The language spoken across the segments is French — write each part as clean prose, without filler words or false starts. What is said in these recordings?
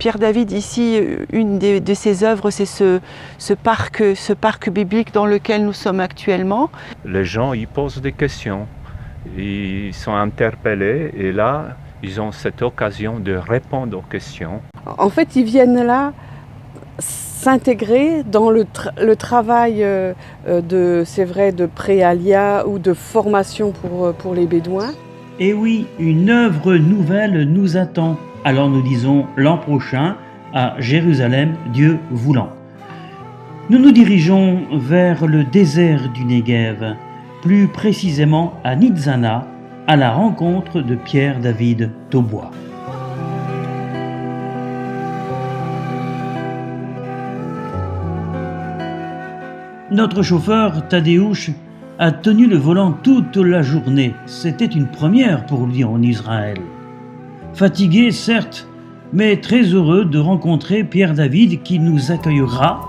Pierre David, ici, une de ses œuvres, c'est ce parc biblique dans lequel nous sommes actuellement. Les gens, ils posent des questions, ils sont interpellés et là, ils ont cette occasion de répondre aux questions. En fait, ils viennent là s'intégrer dans le travail c'est vrai, de préalia ou de formation pour les Bédouins. Et oui, une œuvre nouvelle nous attend. Alors nous disons l'an prochain à Jérusalem, Dieu voulant. Nous nous dirigeons vers le désert du Néguev, plus précisément à Nitzana, à la rencontre de Pierre David Taubois. Notre chauffeur Tadeusz a tenu le volant toute la journée. C'était une première pour lui en Israël. Fatigué, certes, mais très heureux de rencontrer Pierre David qui nous accueillera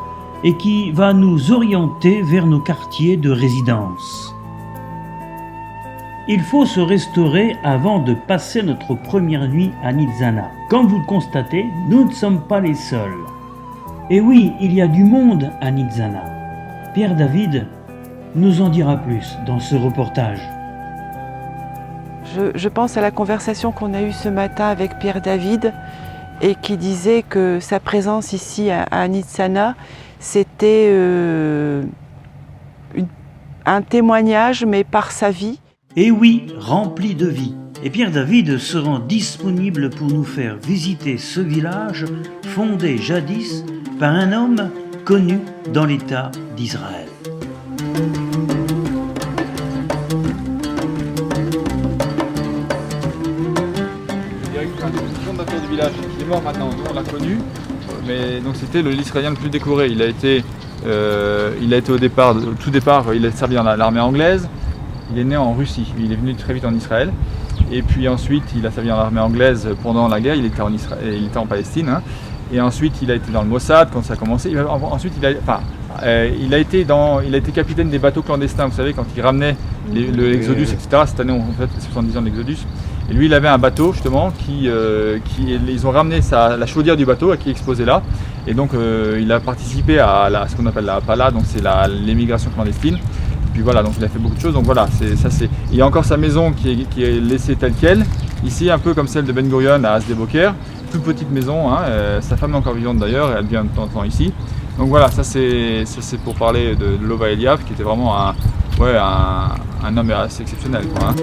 et qui va nous orienter vers nos quartiers de résidence. Il faut se restaurer avant de passer notre première nuit à Nitzana. Comme vous le constatez, nous ne sommes pas les seuls. Et oui, il y a du monde à Nitzana. Pierre David nous en dira plus dans ce reportage. Je pense à la conversation qu'on a eue ce matin avec Pierre David et qui disait que sa présence ici à Nitzana, c'était un témoignage, mais par sa vie. Et oui, rempli de vie. Et Pierre David se rend disponible pour nous faire visiter ce village fondé jadis par un homme connu dans l'État d'Israël. Le fondateur du village qui est mort maintenant, nous on l'a connu, mais donc c'était l'Israélien le plus décoré. Il a été au tout départ, il a servi dans l'armée anglaise. Il est né en Russie, il est venu très vite en Israël. Et puis ensuite, il a servi dans l'armée anglaise pendant la guerre, il était en Palestine. Hein. Et ensuite, il a été dans le Mossad quand ça a commencé. Ensuite, il a été capitaine des bateaux clandestins, vous savez, quand il ramenait l'Exodus, etc. Cette année, on fait les 70 ans de l'Exodus. Et lui, il avait un bateau, justement, ils ont ramené la chaudière du bateau qui est exposée là. Et donc, il a participé à ce qu'on appelle la Pala, donc c'est l'émigration clandestine. Puis voilà, donc il a fait beaucoup de choses. Donc voilà, il y a encore sa maison qui est laissée telle qu'elle. Ici, un peu comme celle de Ben Gurion à Sde-Boker. Toute petite maison, hein. Sa femme est encore vivante d'ailleurs, et elle vient de temps en temps ici. Donc voilà, ça c'est pour parler de Lova Eliav, qui était vraiment un homme assez exceptionnel, quoi, hein.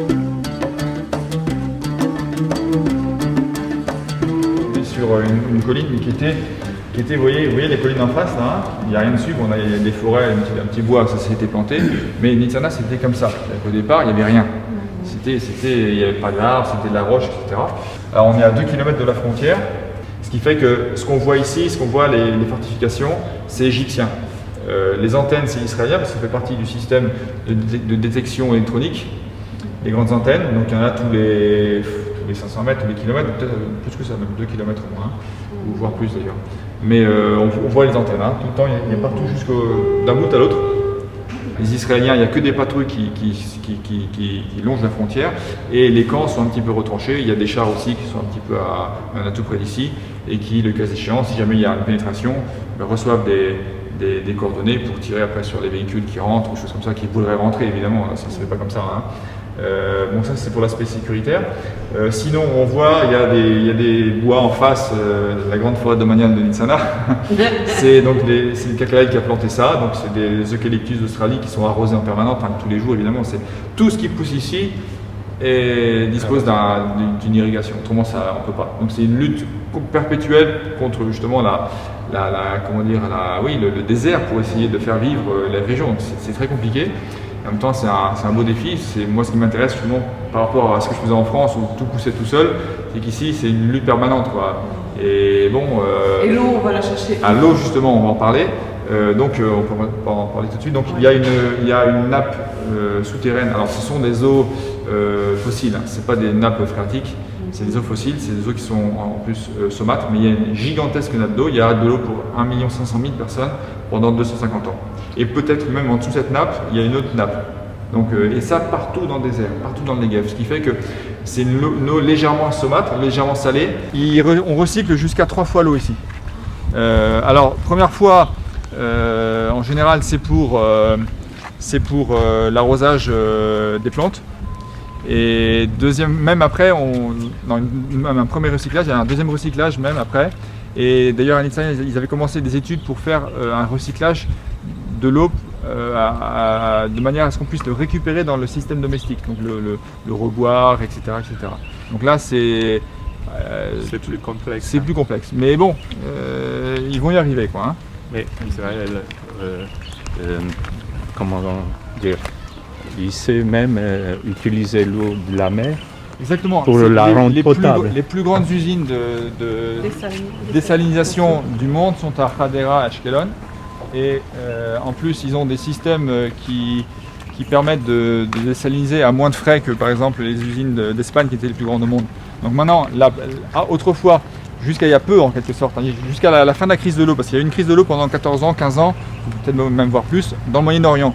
On est sur une colline qui était, vous voyez les collines en face, là, hein, il n'y a rien dessus, on a des forêts, un petit bois, ça s'était planté, mais Nitzana c'était comme ça. Au départ, il n'y avait rien. Il n'y avait pas d'arbres, c'était de la roche, etc. Alors on est à 2 km de la frontière, ce qui fait que ce qu'on voit ici, ce qu'on voit les fortifications, c'est égyptien. Les antennes, c'est israélien, parce que ça fait partie du système de détection électronique, les grandes antennes, donc il y en a tous les 500 mètres, tous les kilomètres, peut-être plus que ça, même 2 km au moins, ou voire plus d'ailleurs. Mais on voit les antennes, hein, tout le temps, il y a partout d'un bout à l'autre. Les Israéliens, il n'y a que des patrouilles qui longent la frontière et les camps sont un petit peu retranchés. Il y a des chars aussi qui sont un petit peu à tout près d'ici et qui, le cas échéant, si jamais il y a une pénétration, reçoivent des coordonnées pour tirer après sur les véhicules qui rentrent ou choses comme ça, qui voudraient rentrer évidemment, ça ne se fait pas comme ça. Hein. Bon, ça c'est pour l'aspect sécuritaire. Sinon on voit il y a des bois en face de la grande forêt domaniale de Nitzana. C'est le Cacalaï qui a planté ça, donc c'est des eucalyptus d'Australie qui sont arrosés en permanence, enfin tous les jours évidemment. C'est tout ce qui pousse ici et dispose d'une irrigation, autrement ça on peut pas. Donc c'est une lutte perpétuelle contre justement le désert pour essayer de faire vivre la région. Donc c'est très compliqué. En même temps, c'est un beau défi. C'est moi ce qui m'intéresse justement par rapport à ce que je faisais en France où tout poussait tout seul, c'est qu'ici c'est une lutte permanente, quoi. Et bon. Et l'eau, on va la chercher. À l'eau justement, on va en parler. Donc on peut en parler tout de suite. Donc il y a une nappe souterraine. Alors ce sont des eaux fossiles. Hein. C'est pas des nappes phréatiques. C'est des eaux fossiles. C'est des eaux qui sont en plus saumâtres. Mais il y a une gigantesque nappe d'eau. Il y a de l'eau pour 1 500 000 personnes pendant 250 ans. Et peut-être même en dessous de cette nappe, il y a une autre nappe. Donc, et ça partout dans le désert, partout dans le Negev. Ce qui fait que c'est une eau légèrement saumâtre, légèrement salée. On recycle jusqu'à 3 fois l'eau ici. Alors, première fois, en général, c'est pour l'arrosage des plantes. Et deuxième, même après, même un premier recyclage, il y a un deuxième recyclage même après. Et d'ailleurs à Nitzana, ils avaient commencé des études pour faire un recyclage de l'eau de manière à ce qu'on puisse le récupérer dans le système domestique, donc le reboire, etc., etc. Donc là c'est plus complexe. C'est plus complexe. Mais bon, ils vont y arriver quoi. Hein. Mais Israël, comment dire, il sait même utiliser l'eau de la mer. Exactement. Pour la rendre potable. Les plus grandes usines de désalinisation du monde sont à Hadera et Ashkelon. Et en plus, ils ont des systèmes qui permettent de désaliniser à moins de frais que par exemple les usines d'Espagne qui étaient les plus grandes au monde. Donc maintenant, autrefois, jusqu'à il y a peu en quelque sorte, hein, jusqu'à la fin de la crise de l'eau, parce qu'il y a eu une crise de l'eau pendant 14 ans, 15 ans, peut-être même voire plus, dans le Moyen-Orient.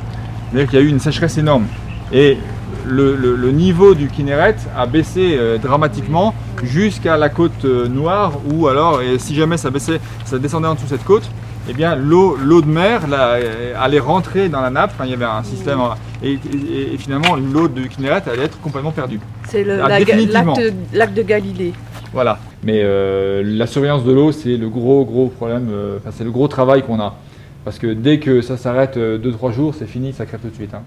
C'est-à-dire qu'il y a eu une sécheresse énorme. Et le niveau du Kinneret a baissé dramatiquement jusqu'à la côte noire, ou alors, et si jamais ça descendait en dessous de cette côte, eh bien l'eau de mer allait rentrer dans la nappe. Enfin, il y avait un système et finalement l'eau du Kinneret allait être complètement perdue. C'est lac de Galilée. Voilà. Mais la surveillance de l'eau, c'est le gros problème. C'est le gros travail qu'on a. Parce que dès que ça s'arrête 2-3 jours, c'est fini, ça crève tout de suite. Hein.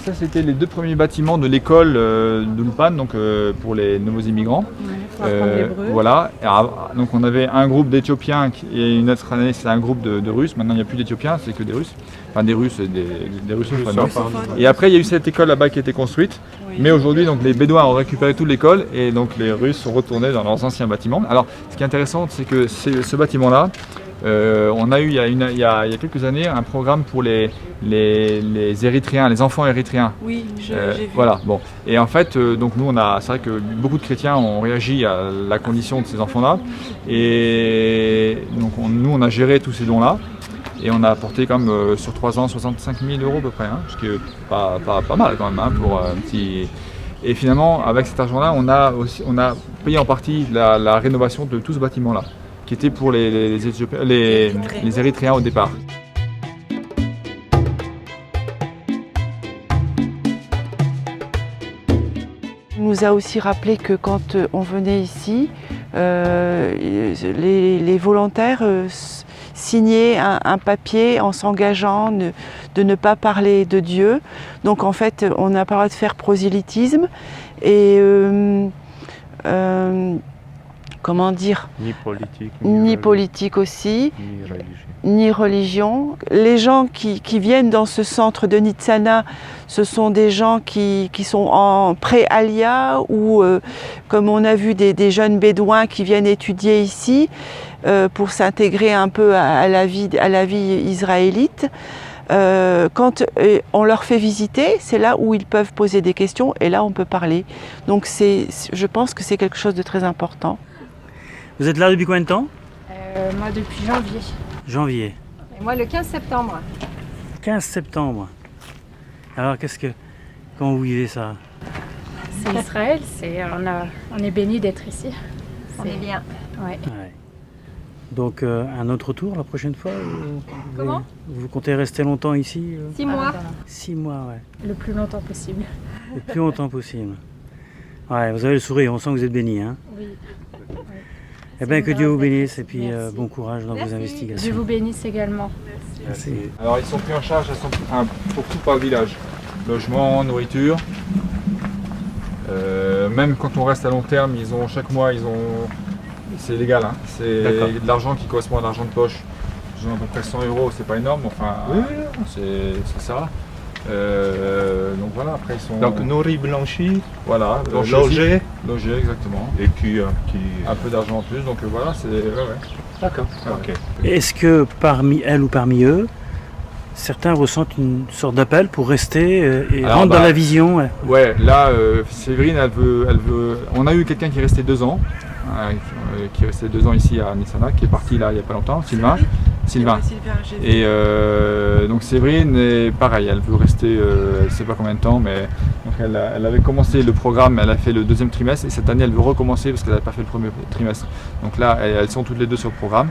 Ça, c'était les 2 premiers bâtiments de l'école de Ulpan, donc pour les nouveaux immigrants. Voilà. Donc on avait un groupe d'Éthiopiens et une autre année, c'est un groupe de Russes. Maintenant, il n'y a plus d'Éthiopiens, c'est que des Russes. Enfin, des Russes, des russophones. Et après, il y a eu cette école là-bas qui a été construite. Oui. Mais aujourd'hui, donc les Bédouins ont récupéré toute l'école et donc les Russes sont retournés dans leurs anciens bâtiments. Alors, ce qui est intéressant, c'est que ce bâtiment-là, on a eu il y a quelques années un programme pour les Érythréens, les enfants érythréens. Oui, j'ai vu. Voilà, bon. Et en fait, donc nous, c'est vrai que beaucoup de chrétiens ont réagi à la condition de ces enfants-là. Et donc nous, on a géré tous ces dons-là. Et on a apporté quand même sur 3 ans 65 000 € à peu près, hein, ce qui est pas mal quand même hein, pour un petit. Et finalement, avec cet argent-là, on a payé en partie la rénovation de tout ce bâtiment-là, qui était pour les Érythréens au départ. Il nous a aussi rappelé que quand on venait ici, les volontaires signaient un papier en s'engageant de ne pas parler de Dieu. Donc en fait, on n'a pas le droit de faire prosélytisme et comment dire, ni politique aussi, ni religion. Les gens qui viennent dans ce centre de Nitzana, ce sont des gens qui sont en pré-alia ou comme on a vu des jeunes bédouins qui viennent étudier ici pour s'intégrer un peu à la vie israélite. Quand on leur fait visiter, c'est là où ils peuvent poser des questions et là on peut parler. Donc je pense que c'est quelque chose de très important. Vous êtes là depuis combien de temps? Moi depuis janvier. Janvier. Et moi le 15 septembre. 15 septembre. Alors comment vous vivez ça? C'est Israël, on est bénis d'être ici. On est bien. Ouais. Ouais. Donc un autre tour la prochaine fois? Comment? Vous comptez rester longtemps ici? 6 mois. 6 mois, ouais. Le plus longtemps possible. Le plus longtemps possible. Ouais, vous avez le sourire, on sent que vous êtes béni, hein? Oui. Eh bien, que Dieu vous bénisse et puis bon courage dans vos investigations. Dieu vous bénisse également. Merci. Alors, ils sont pris en charge pour tout par le village. Logement, nourriture. Même quand on reste à long terme, chaque mois, c'est légal. Hein. C'est de l'argent qui correspond à l'argent de poche. Ils ont à peu près 100 €, c'est pas énorme, enfin, c'est ça. Donc voilà, après ils sont. Donc nourris, blanchis, voilà, logés, exactement. Et puis un peu d'argent en plus, donc voilà, c'est. Ouais. D'accord. Okay. Est-ce que parmi elles ou parmi eux, certains ressentent une sorte d'appel pour rester et rentrent dans la vision? Ouais, là, Séverine, elle veut. On a eu quelqu'un qui est resté 2 ans, qui est resté 2 ans ici à Nitzana, qui est parti là il n'y a pas longtemps, Sylvain. Sylvain. Ouais, Sylvain, j'ai vu. Et donc Séverine est pareil, elle veut rester, elle ne sait pas combien de temps, mais donc elle avait commencé le programme, elle a fait le 2e trimestre et cette année elle veut recommencer parce qu'elle n'avait pas fait le 1er trimestre. Donc là elles sont toutes les 2 sur le programme.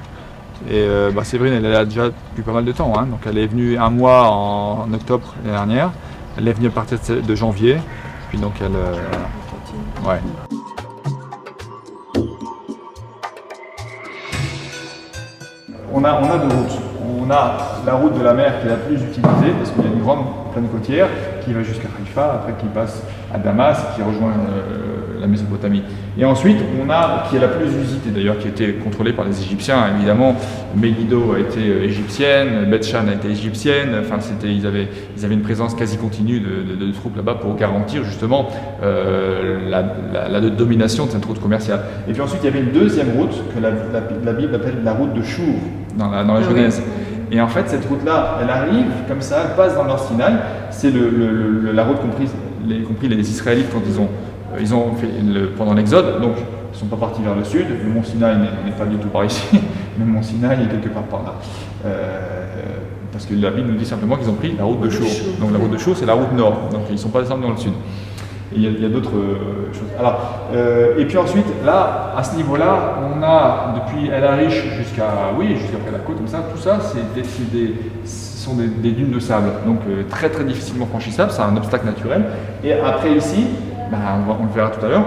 Et Séverine elle est là déjà depuis pas mal de temps, hein. Donc elle est venue 1 mois en octobre l'année dernière, elle est venue à partir de janvier, puis donc elle... ouais. On a 2 routes. On a la route de la mer qui est la plus utilisée parce qu'il y a une grande plaine côtière qui va jusqu'à Haïfa, après qui passe à Damas, qui rejoint la Mésopotamie. Et ensuite, on a, qui est la plus usitée d'ailleurs, qui a été contrôlée par les Égyptiens, évidemment. Megiddo a été égyptienne, Beth Shan a été égyptienne, enfin, ils avaient une présence quasi continue de troupes là-bas pour garantir justement la domination de cette route commerciale. Et puis ensuite, il y avait une 2e route que la Bible appelle la route de Chour dans la Genèse. Et en fait, cette route-là, elle arrive comme ça, elle passe dans le Sinaï. C'est la route compris les Israélites quand ils ont fait pendant l'Exode. Donc, ils ne sont pas partis vers le sud. Le mont Sinaï n'est pas du tout par ici. Le mont Sinaï est quelque part par là. Parce que la Bible nous dit simplement qu'ils ont pris la route de Chour. Donc, la route de Chour, c'est la route nord. Donc, ils ne sont pas descendus dans le sud. Et il y a d'autres choses. Alors, et puis ensuite, là, à ce niveau-là, on a depuis El Arish jusqu'à près la côte, comme ça, tout ça, ce sont des dunes de sable, donc très très difficilement franchissables, c'est un obstacle naturel. Et après ici, on le verra tout à l'heure,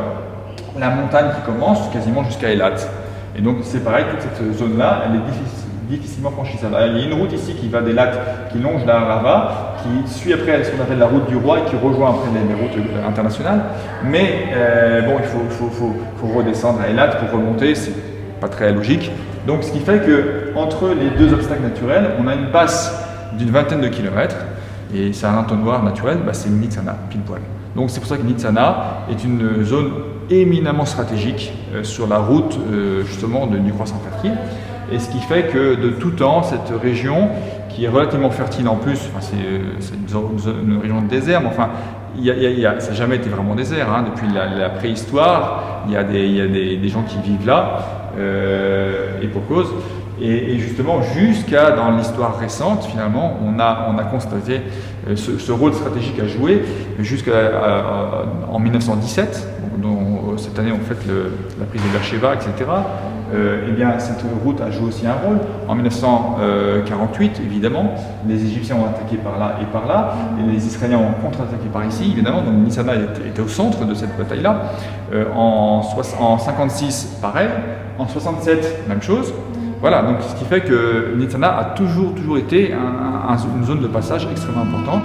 la montagne qui commence quasiment jusqu'à Eilat. Et donc c'est pareil, toute cette zone-là, elle est difficilement franchissable. Il y a une route ici qui va des lacs, qui longe la Arava, qui suit après ce qu'on appelle la route du roi et qui rejoint après les routes internationales. Mais il faut redescendre à Eilat pour remonter, c'est pas très logique. Donc ce qui fait qu'entre les 2 obstacles naturels, on a une passe d'une 20aine de kilomètres et c'est un entonnoir naturel, c'est Nitzana, pile poil. Donc c'est pour ça que Nitzana est une zone éminemment stratégique sur la route justement du croissant fertile. Et ce qui fait que de tout temps, cette région, qui est relativement fertile en plus, c'est une région de désert, mais enfin, ça n'a jamais été vraiment désert. Hein. Depuis la préhistoire, il y a des gens qui vivent là, et pour cause. Et justement, jusqu'à dans l'histoire récente, finalement, on a constaté ce rôle stratégique à jouer jusqu'en 1917. Donc, cette année, on fête la prise de Beersheba, etc. Cette route a joué aussi un rôle. En 1948, évidemment, les Égyptiens ont attaqué par là et par là, et les Israéliens ont contre-attaqué par ici, évidemment. Donc Nitzana était au centre de cette bataille-là. En 1956, pareil. En 1967, même chose. Voilà, donc ce qui fait que Nitzana a toujours été une zone de passage extrêmement importante.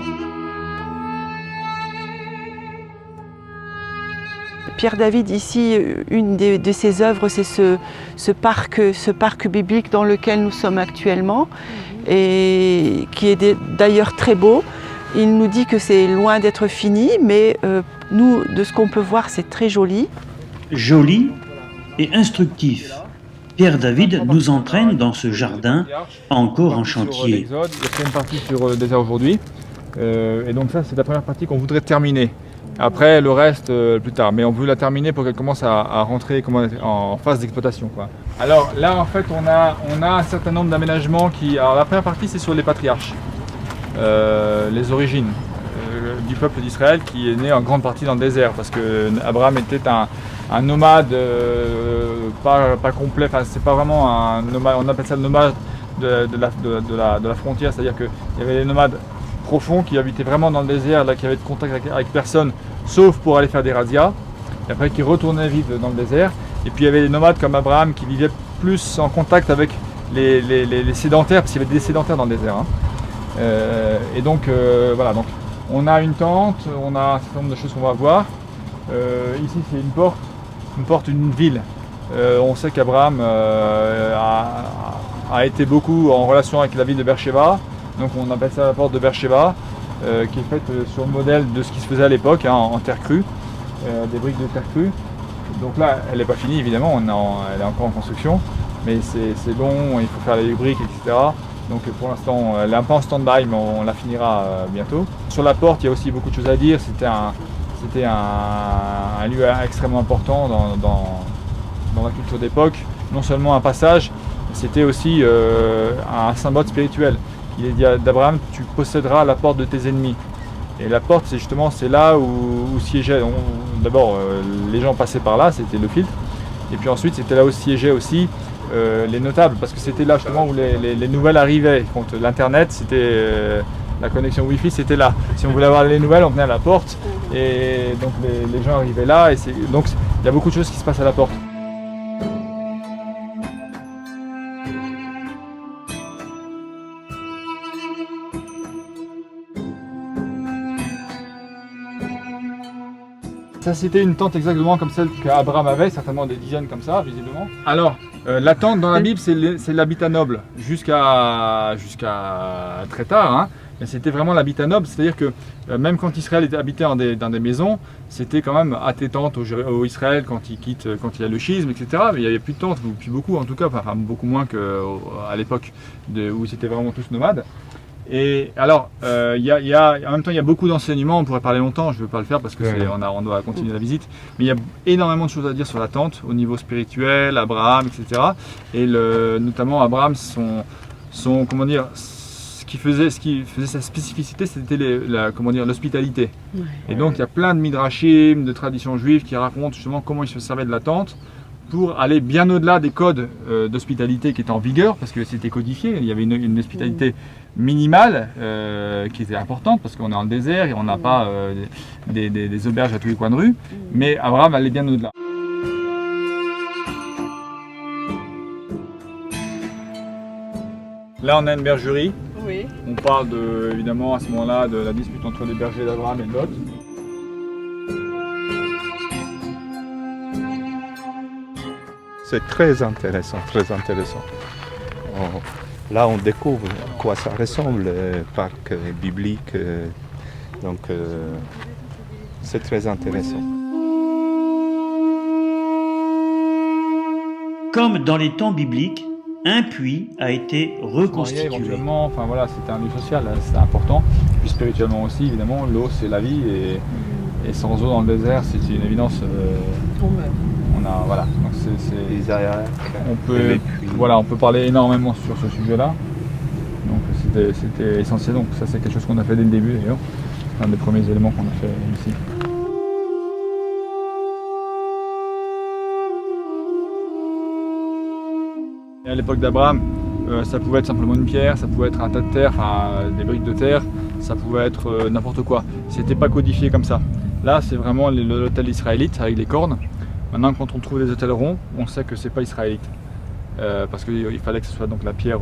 Pierre David, ici, une de ses œuvres, c'est ce parc biblique dans lequel nous sommes actuellement, et qui est d'ailleurs très beau. Il nous dit que c'est loin d'être fini, mais nous, de ce qu'on peut voir, c'est très joli. Joli et instructif. Pierre David nous entraîne dans ce jardin encore en chantier. Il y a une partie sur le désert aujourd'hui, et donc ça c'est la première partie qu'on voudrait terminer. Après le reste plus tard, mais on veut la terminer pour qu'elle commence à rentrer en phase d'exploitation. Alors là en fait on a un certain nombre d'aménagements alors la première partie c'est sur les patriarches, les origines du peuple d'Israël qui est né en grande partie dans le désert parce que Abraham était un nomade pas complet, enfin c'est pas vraiment un nomade, on appelle ça le nomade de la frontière, c'est-à-dire qu'il y avait les nomades profonds qui habitaient vraiment dans le désert, là, qui avaient de contact avec personne sauf pour aller faire des razzias, et après qui retournaient vivre dans le désert. Et puis il y avait les nomades comme Abraham qui vivaient plus en contact avec les sédentaires, parce qu'il y avait des sédentaires dans le désert. Hein. Et donc voilà, donc on a une tente, on a un certain nombre de choses qu'on va voir. Ici c'est une porte d'une ville. On sait qu'Abraham a été beaucoup en relation avec la ville de Beersheba. Donc on appelle ça la porte de Beersheba, qui est faite sur le modèle de ce qui se faisait à l'époque, hein, en terre crue, des briques de terre crue. Donc là, elle n'est pas finie évidemment, elle est encore en construction, mais c'est long, il faut faire les briques, etc. Donc pour l'instant, elle est un peu en stand-by, mais on la finira bientôt. Sur la porte, il y a aussi beaucoup de choses à dire. C'était un lieu extrêmement important dans la culture d'époque. Non seulement un passage, c'était aussi un symbole spirituel. Il est dit d'Abraham, tu posséderas la porte de tes ennemis. Et la porte, c'est là où siégeaient. D'abord, les gens passaient par là, c'était le filtre. Et puis ensuite, c'était là où siégeaient aussi les notables, parce que c'était là justement où les nouvelles arrivaient. Quand l'internet, c'était la connexion Wi-Fi, c'était là. Si on voulait avoir les nouvelles, on venait à la porte, et donc les gens arrivaient là. Donc il y a beaucoup de choses qui se passent à la porte. Ça, c'était une tente exactement comme celle qu'Abraham avait, certainement des dizaines comme ça, visiblement. Alors, la tente dans la Bible, c'est l'habitat noble, jusqu'à très tard. Hein. Mais c'était vraiment l'habitat noble, c'est-à-dire que même quand Israël habitait dans des maisons, c'était quand même à tes tentes au Israël quand il y a le schisme, etc. Mais il n'y avait plus de tentes, ou plus beaucoup en tout cas, enfin beaucoup moins qu'à l'époque où c'était vraiment tous nomades. Et alors, en même temps, il y a beaucoup d'enseignements, on pourrait parler longtemps, je ne veux pas le faire parce que on doit continuer la visite, mais il y a énormément de choses à dire sur la tente, au niveau spirituel, Abraham, etc. Et notamment Abraham, comment dire, ce qui faisait sa spécificité, c'était l'hospitalité. Ouais. Et donc il y a plein de midrashim, de traditions juives qui racontent justement comment il se servait de la tente pour aller bien au-delà des codes d'hospitalité qui étaient en vigueur, parce que c'était codifié, il y avait une hospitalité minimale qui était importante, parce qu'on est en désert et on n'a pas des auberges à tous les coins de rue, mais Abraham allait bien au-delà. Là on a une bergerie, oui. On parle évidemment à ce moment-là de la dispute entre les bergers d'Abraham et de Lot. C'est très intéressant, très intéressant. Là, on découvre à quoi ça ressemble, le parc biblique. Donc, c'est très intéressant. Comme dans les temps bibliques, un puits a été reconstitué. Éventuellement, enfin voilà, c'était un lieu social, c'était important. Puis spirituellement aussi, évidemment, l'eau c'est la vie et sans eau dans le désert, c'est une évidence. Voilà, donc on peut parler énormément sur ce sujet-là. Donc c'était essentiel. Donc ça c'est quelque chose qu'on a fait dès le début d'ailleurs. C'est un des premiers éléments qu'on a fait ici. Et à l'époque d'Abraham, ça pouvait être simplement une pierre, ça pouvait être un tas de terre, enfin des briques de terre, ça pouvait être n'importe quoi. C'était pas codifié comme ça. Là c'est vraiment l'autel israélite avec les cornes. Maintenant, quand on trouve des autels ronds, on sait que c'est pas israélite. Parce qu'il fallait que ce soit donc la pierre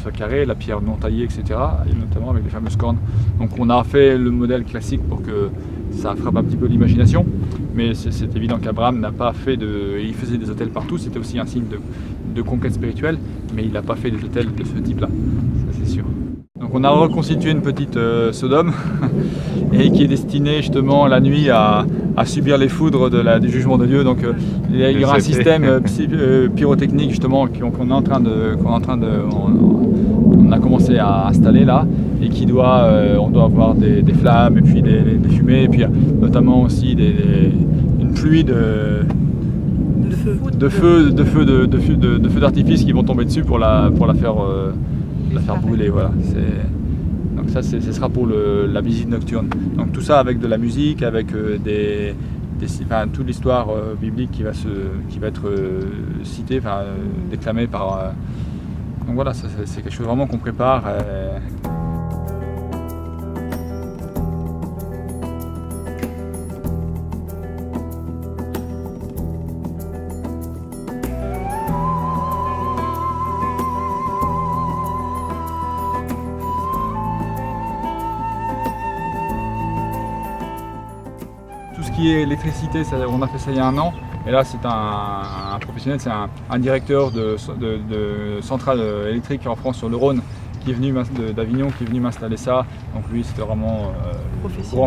soit carrée, la pierre non taillée, etc. Et notamment avec les fameuses cornes. Donc on a fait le modèle classique pour que ça frappe un petit peu l'imagination. Mais c'est évident qu'Abraham n'a pas fait il faisait des autels partout, c'était aussi un signe de conquête spirituelle, mais il n'a pas fait des autels de ce type-là, ça c'est sûr. Donc on a reconstitué une petite Sodome et qui est destinée justement la nuit à subir les foudres du jugement de Dieu. Donc il y aura un système pyrotechnique justement qu'on a commencé à installer là et on doit avoir des flammes et puis des fumées et puis notamment aussi une pluie de feux d'artifice qui vont tomber dessus pour la faire brûler. Voilà. Donc ça, ce sera pour la visite nocturne. Donc tout ça avec de la musique, avec toute l'histoire biblique qui va être citée, déclamée par. Donc voilà, c'est quelque chose vraiment qu'on prépare. Tout ce qui est électricité, on a fait ça il y a un an. Et là, c'est un professionnel, c'est un directeur de centrale électrique en France sur le Rhône qui est venu d'Avignon, qui est venu m'installer ça. Donc lui, c'était vraiment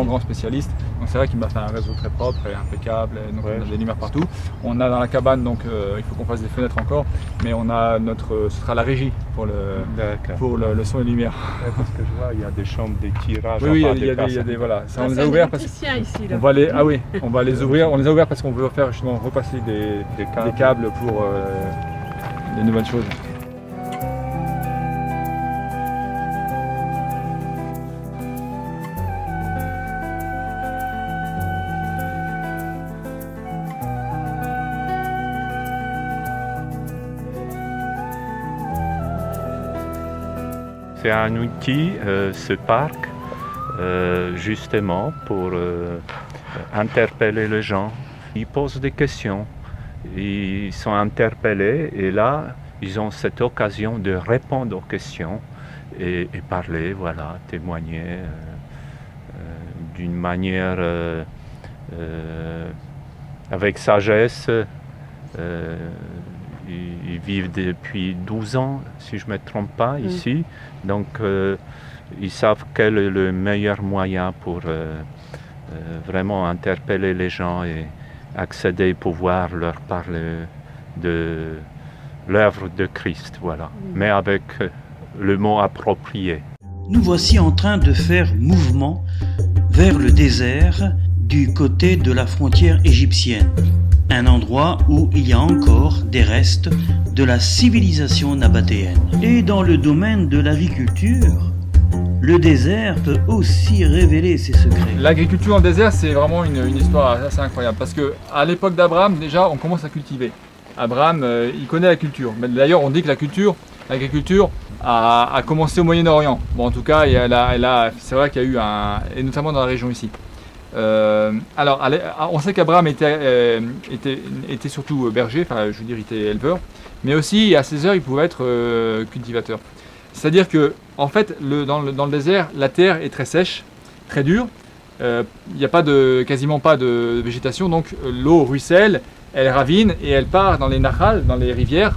grand spécialiste. Donc c'est vrai qu'il m'a fait un réseau très propre et impeccable. Et donc on a des lumières partout. On a dans la cabane, donc il faut qu'on fasse des fenêtres encore, mais on a ce sera la régie pour le son et lumière. Parce que je vois, il y a des chambres, des tirages. Oui, il y a des voilà. Ça, on les a ouverts parce qu'on va on va les ouvrir. On les a ouverts parce qu'on veut faire justement repasser des câbles pour des nouvelles choses. C'est un outil, ce parc, justement pour interpeller les gens. Ils posent des questions, ils sont interpellés et là, ils ont cette occasion de répondre aux questions et parler, voilà, témoigner d'une manière avec sagesse. Ils vivent depuis 12 ans, si je ne me trompe pas, ici. Donc, ils savent quel est le meilleur moyen pour vraiment interpeller les gens et accéder, pouvoir leur parler de l'œuvre de Christ, voilà. Mais avec le mot approprié. Nous voici en train de faire mouvement vers le désert du côté de la frontière égyptienne. Un endroit où il y a encore des restes de la civilisation nabatéenne. Et dans le domaine de l'agriculture, le désert peut aussi révéler ses secrets. L'agriculture en désert, c'est vraiment une histoire assez incroyable. Parce qu'à l'époque d'Abraham, déjà, on commence à cultiver. Abraham, il connaît la culture. Mais d'ailleurs, on dit que l'agriculture a commencé au Moyen-Orient. Bon, en tout cas, c'est vrai qu'il y a eu et notamment dans la région ici. Alors, on sait qu'Abraham était surtout berger, enfin, je veux dire, il était éleveur, mais aussi à ses heures, il pouvait être cultivateur. C'est-à-dire que, en fait, dans le désert, la terre est très sèche, très dure. Il n'y a quasiment pas de végétation, donc l'eau ruisselle, elle ravine et elle part dans les nahal, dans les rivières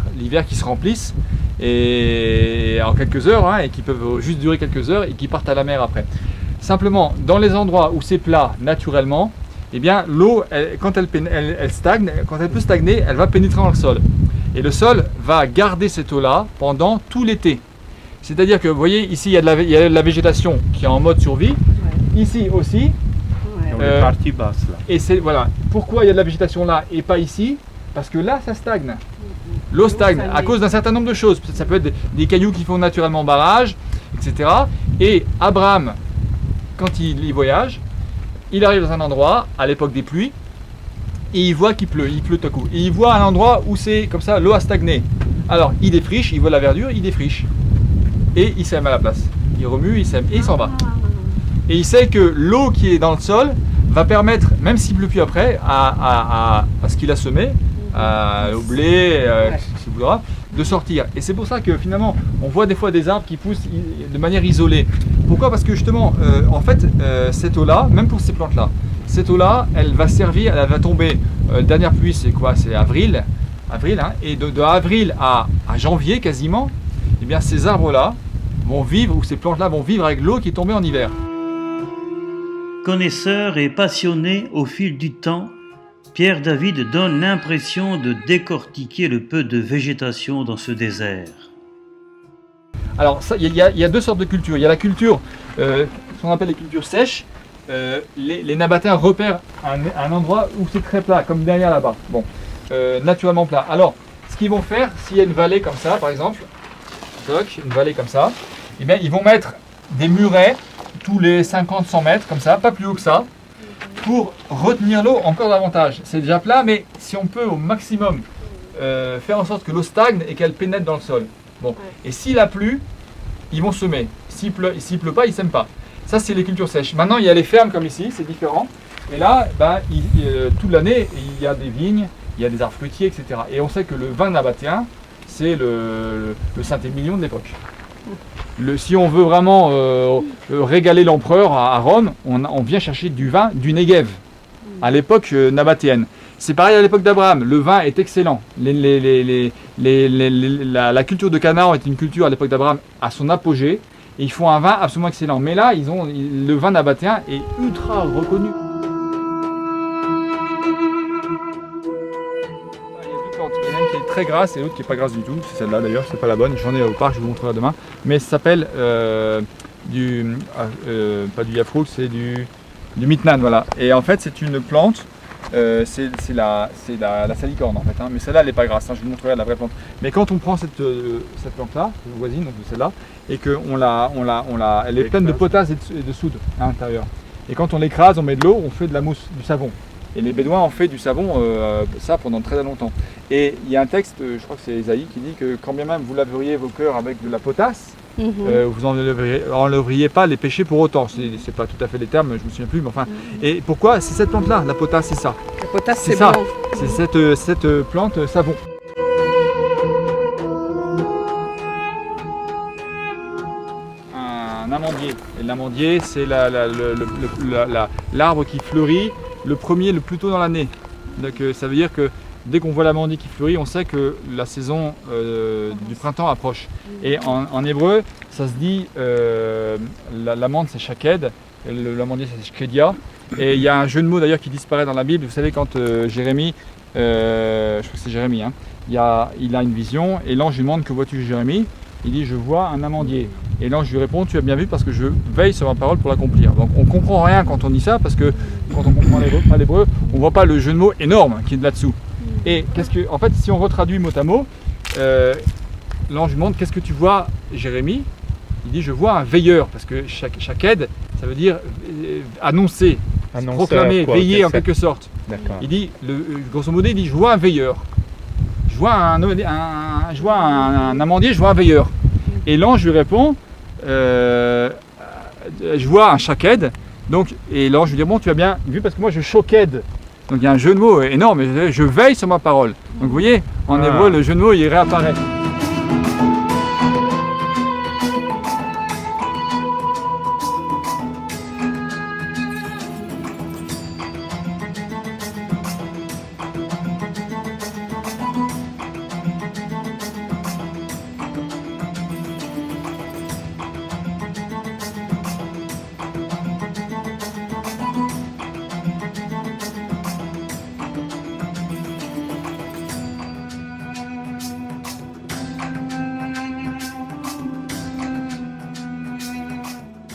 qui se remplissent et en quelques heures, hein, et qui peuvent juste durer quelques heures et qui partent à la mer après. Simplement, dans les endroits où c'est plat naturellement, eh bien, l'eau, quand elle stagne, quand elle peut stagner, elle va pénétrer dans le sol. Et le sol va garder cette eau-là pendant tout l'été. C'est-à-dire que, vous voyez, ici, il y a de la végétation qui est en mode survie. Ouais. Ici aussi. Ouais. Dans les parties basses, là. Et voilà. Pourquoi il y a de la végétation là et pas ici? Parce que là, ça stagne. L'eau stagne à cause d'un certain nombre de choses. Ça peut être des cailloux qui font naturellement barrage, etc. Et Abraham, quand il voyage, il arrive dans un endroit, à l'époque des pluies, et il voit qu'il pleut tout à coup. Et il voit un endroit où c'est comme ça, l'eau a stagné. Alors il défriche, il voit la verdure, il défriche. Et il sème à la place. Il remue, il sème, et il s'en va. Et il sait que l'eau qui est dans le sol va permettre, même s'il pleut plus après, à ce qu'il a semé, au blé, de sortir. Et c'est pour ça que finalement, on voit des fois des arbres qui poussent de manière isolée. Pourquoi? Parce que justement, en fait, cette eau-là, même pour ces plantes-là, cette eau-là, elle va servir, elle va tomber, dernière pluie, c'est quoi? C'est avril, hein, et de avril à janvier quasiment, eh bien ces arbres-là vont vivre, ou ces plantes-là vont vivre avec l'eau qui est tombée en hiver. Connaisseur et passionné au fil du temps, Pierre David donne l'impression de décortiquer le peu de végétation dans ce désert. Alors, il y a deux sortes de cultures. Il y a la culture, ce qu'on appelle les cultures sèches. Les Nabatéens repèrent un endroit où c'est très plat, comme derrière là-bas. Bon, naturellement plat. Alors, ce qu'ils vont faire, s'il y a une vallée comme ça, par exemple, une vallée comme ça, eh bien, ils vont mettre des murets tous les 50-100 mètres, comme ça, pas plus haut que ça, pour retenir l'eau encore davantage. C'est déjà plat, mais si on peut au maximum faire en sorte que l'eau stagne et qu'elle pénètre dans le sol. Bon. Et s'il a plu, ils vont semer. S'il pleut pas, ils ne sèment pas. Ça, c'est les cultures sèches. Maintenant, il y a les fermes comme ici, c'est différent. Et là, toute l'année, il y a des vignes, il y a des arbres fruitiers, etc. Et on sait que le vin nabatéen, c'est le Saint-Émilion de l'époque. Si on veut vraiment régaler l'empereur à Rome, on vient chercher du vin du Negev, à l'époque nabatéenne. C'est pareil à l'époque d'Abraham, le vin est excellent. La culture de Canaan est une culture à l'époque d'Abraham à son apogée, et ils font un vin absolument excellent. Mais là, le vin nabatéen est ultra reconnu. Il y en a une qui est très grasse et l'autre qui n'est pas grasse du tout. C'est celle-là d'ailleurs, c'est pas la bonne. J'en ai au parc, je vous montrerai demain. Mais ça s'appelle pas du Yafrou, c'est du Mitnan, voilà. Et en fait, c'est une plante. C'est la salicorne en fait, hein. Mais celle-là elle n'est pas grasse, hein. Je vous montrerai la vraie plante. Mais quand on prend cette plante-là, voisine, donc celle-là, et elle est pleine de potasse et de soude à l'intérieur. Et quand on l'écrase, on met de l'eau, on fait de la mousse, du savon. Et les Bédouins ont fait du savon, ça pendant très longtemps. Et il y a un texte, je crois que c'est Ésaïe, qui dit que quand bien même vous laveriez vos cœurs avec de la potasse, vous n'enlèveriez pas les péchés pour autant. C'est pas tout à fait les termes, je me souviens plus, mais enfin. Et pourquoi? C'est cette plante-là, la potasse, c'est ça. La potasse, c'est ça. bon. C'est cette plante savon. Un amandier. Et l'amandier, c'est l'arbre qui fleurit le plus tôt dans l'année. Donc ça veut dire que dès qu'on voit l'amandier qui fleurit, on sait que la saison du printemps approche. Et en hébreu, ça se dit, l'amande c'est shaked, l'amandier c'est shkedia. Et il y a un jeu de mots d'ailleurs qui disparaît dans la Bible. Vous savez quand Jérémie, je crois que c'est Jérémie, hein, il a une vision et l'ange lui demande: que vois-tu, Jérémie? Il dit: je vois un amandier. Et l'ange lui répond: tu as bien vu parce que je veille sur ma parole pour l'accomplir. Donc on ne comprend rien quand on dit ça, parce que quand on comprend pas l'hébreu, on ne voit pas le jeu de mots énorme qui est là-dessous. Et en fait, si on retraduit mot à mot, l'ange lui demande: qu'est-ce que tu vois, Jérémie? Il dit: je vois un veilleur, parce que chaque aide, ça veut dire annoncer, proclamer, veiller en quelque sorte. Il dit, grosso modo, il dit: je vois un veilleur. Je vois un amandier, je vois un veilleur. Et l'ange lui répond: je vois un shaked. Donc, et l'ange lui dit: bon, tu as bien vu parce que moi je shoked. Donc il y a un jeu de mots énorme, je veille sur ma parole. Donc vous voyez, en hébreu, le jeu de mots il réapparaît.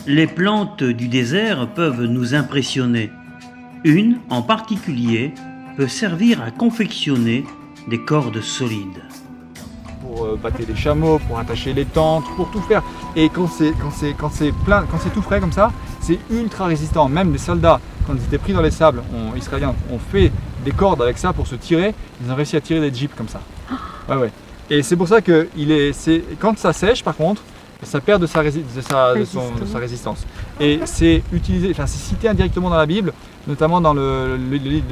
Les plantes du désert peuvent nous impressionner. Une, en particulier, peut servir à confectionner des cordes solides. Pour battre les chameaux, pour attacher les tentes, pour tout faire. Et quand c'est tout frais comme ça, c'est ultra résistant. Même les soldats, quand ils étaient pris dans les sables, israéliens, ont fait des cordes avec ça pour se tirer. Ils ont réussi à tirer des jeeps comme ça. Ouais. Et c'est pour ça que quand ça sèche, par contre, ça perd de sa résistance. Et c'est cité indirectement dans la Bible, notamment dans le livre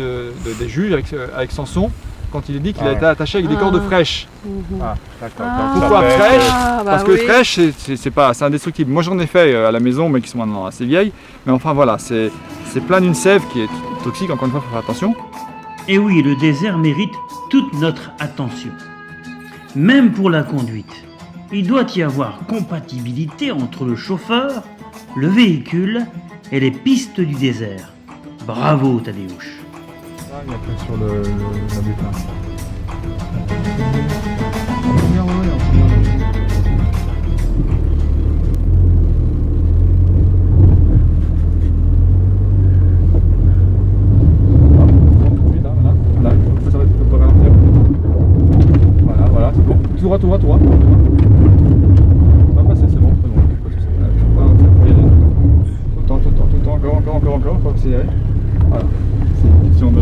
des Juges avec Samson, quand il est dit qu'il a été attaché avec des cordes fraîches. Pourquoi fraîches? Parce que fraîches, c'est indestructible. Moi j'en ai fait à la maison, mais qui sont maintenant assez vieilles. Mais enfin voilà, c'est plein d'une sève qui est toxique, encore une fois, il faut faire attention. Et oui, le désert mérite toute notre attention. Même pour la conduite. Il doit y avoir compatibilité entre le chauffeur, le véhicule et les pistes du désert. Bravo Tadeusz. Il y a plein sur la butin. Voilà, c'est bon. Tout droit. Encore, faut accélérer. Voilà. C'est une question de...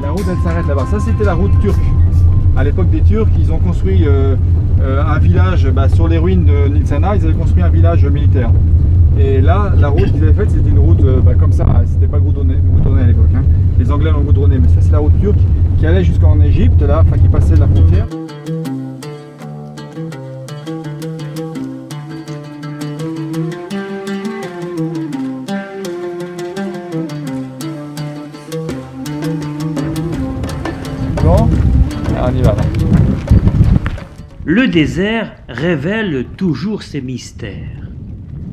La route elle s'arrête là-bas. Ça c'était la route turque. À l'époque des Turcs, ils ont construit un village sur les ruines de Nitzana, ils avaient construit un village militaire. Et là, la route qu'ils avaient faite, c'était une route comme ça, c'était pas goudronné à l'époque. Hein. Les Anglais l'ont goudronné, mais ça c'est la route turque qui allait jusqu'en Égypte, là, enfin qui passait la frontière. Bon, on y va là. Le désert révèle toujours ses mystères.